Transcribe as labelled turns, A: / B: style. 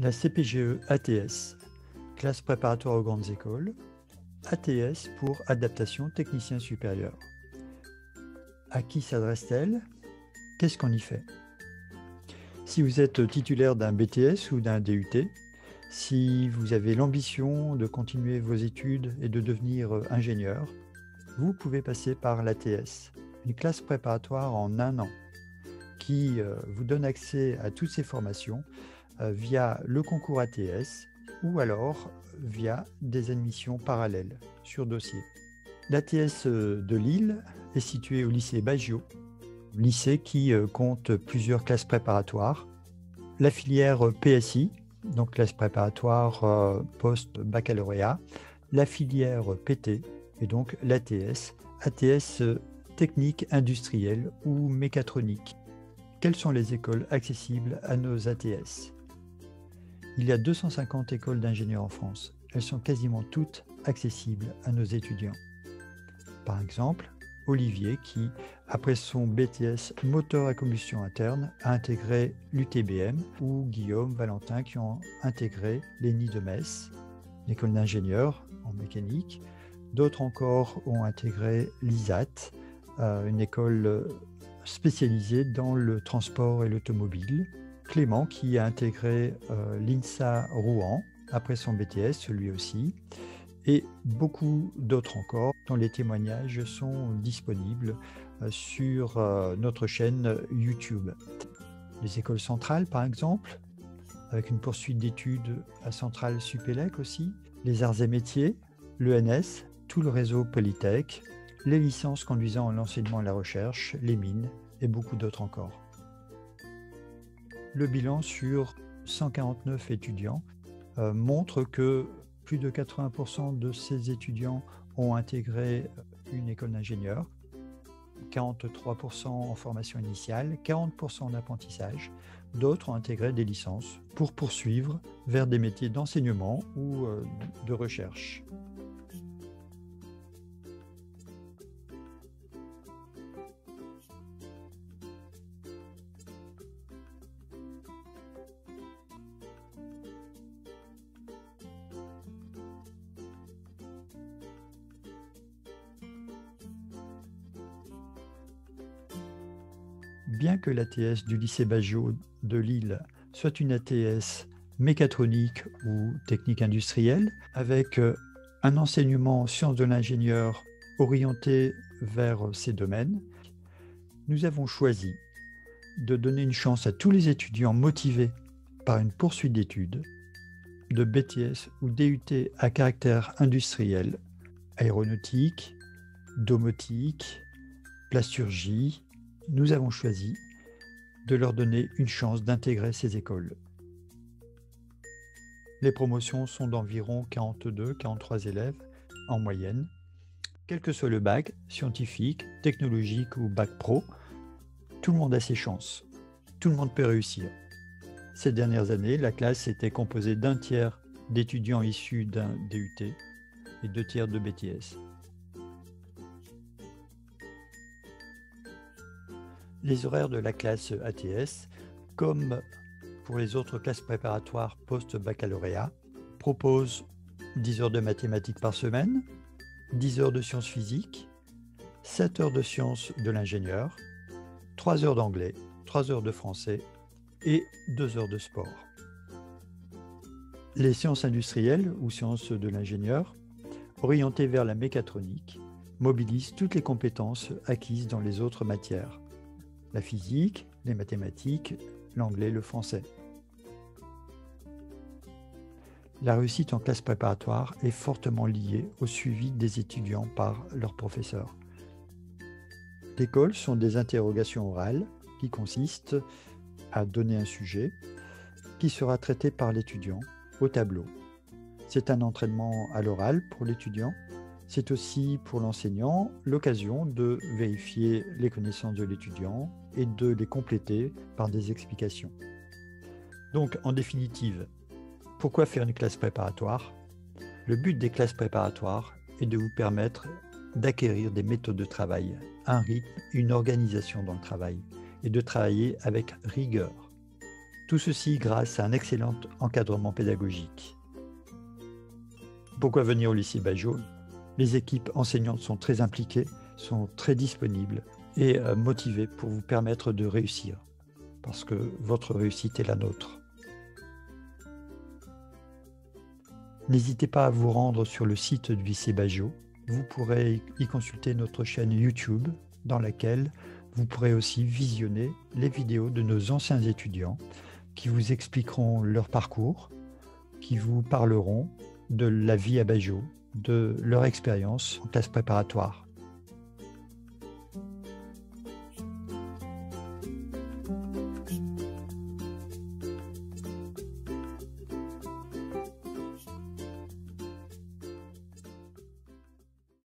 A: La CPGE ATS, classe préparatoire aux grandes écoles, ATS pour adaptation technicien supérieur. À qui s'adresse-t-elle? Qu'est-ce qu'on y fait? Si vous êtes titulaire d'un BTS ou d'un DUT, si vous avez l'ambition de continuer vos études et de devenir ingénieur, vous pouvez passer par l'ATS, une classe préparatoire en 1 an qui vous donne accès à toutes ces formations via le concours ATS ou alors via des admissions parallèles sur dossier. L'ATS de Lille est située au lycée Baggio, lycée qui compte plusieurs classes préparatoires. La filière PSI, donc classe préparatoire post-baccalauréat, la filière PT et donc l'ATS, ATS technique industrielle ou mécatronique. Quelles sont les écoles accessibles à nos ATS? Il y a 250 écoles d'ingénieurs en France. Elles sont quasiment toutes accessibles à nos étudiants. Par exemple, Olivier qui, après son BTS moteur à combustion interne, a intégré l'UTBM, ou Guillaume, Valentin qui ont intégré l'ENI de Metz, l'école d'ingénieurs en mécanique. D'autres encore ont intégré l'ISAT, une école spécialisée dans le transport et l'automobile. Clément qui a intégré l'INSA Rouen après son BTS, lui aussi, et beaucoup d'autres encore dont les témoignages sont disponibles sur notre chaîne YouTube. Les écoles centrales, par exemple, avec une poursuite d'études à Centrale Supélec aussi, les arts et métiers, l'ENS, tout le réseau Polytech, les licences conduisant à l'enseignement et la recherche, les mines et beaucoup d'autres encore. Le bilan sur 149 étudiants montre que plus de 80% de ces étudiants ont intégré une école d'ingénieur, 43% en formation initiale, 40% en apprentissage. D'autres ont intégré des licences pour poursuivre vers des métiers d'enseignement ou de recherche. Bien que l'ATS du lycée Baggio de Lille soit une ATS mécatronique ou technique industrielle, avec un enseignement en sciences de l'ingénieur orienté vers ces domaines, nous avons choisi de donner une chance à tous les étudiants motivés par une poursuite d'études, de BTS ou DUT à caractère industriel, aéronautique, domotique, plasturgie. Nous avons choisi de leur donner une chance d'intégrer ces écoles. Les promotions sont d'environ 42-43 élèves en moyenne. Quel que soit le bac, scientifique, technologique ou bac pro, tout le monde a ses chances. Tout le monde peut réussir. Ces dernières années, la classe était composée d'un tiers d'étudiants issus d'un DUT et 2 tiers de BTS. Les horaires de la classe ATS, comme pour les autres classes préparatoires post-baccalauréat, proposent 10 heures de mathématiques par semaine, 10 heures de sciences physiques, 7 heures de sciences de l'ingénieur, 3 heures d'anglais, 3 heures de français et 2 heures de sport. Les sciences industrielles ou sciences de l'ingénieur, orientées vers la mécatronique, mobilisent toutes les compétences acquises dans les autres matières. La physique, les mathématiques, l'anglais, le français. La réussite en classe préparatoire est fortement liée au suivi des étudiants par leurs professeurs. L'école sont des interrogations orales qui consistent à donner un sujet qui sera traité par l'étudiant au tableau. C'est un entraînement à l'oral pour l'étudiant. C'est aussi pour l'enseignant l'occasion de vérifier les connaissances de l'étudiant et de les compléter par des explications. Donc, en définitive, pourquoi faire une classe préparatoire? Le but des classes préparatoires est de vous permettre d'acquérir des méthodes de travail, un rythme, une organisation dans le travail et de travailler avec rigueur. Tout ceci grâce à un excellent encadrement pédagogique. Pourquoi venir au lycée Bajo? Les équipes enseignantes sont très impliquées, sont très disponibles et motivées pour vous permettre de réussir, parce que votre réussite est la nôtre. N'hésitez pas à vous rendre sur le site du lycée Bajo. Vous pourrez y consulter notre chaîne YouTube, dans laquelle vous pourrez aussi visionner les vidéos de nos anciens étudiants qui vous expliqueront leur parcours, qui vous parleront de la vie à Bajo, de leur expérience en classe préparatoire.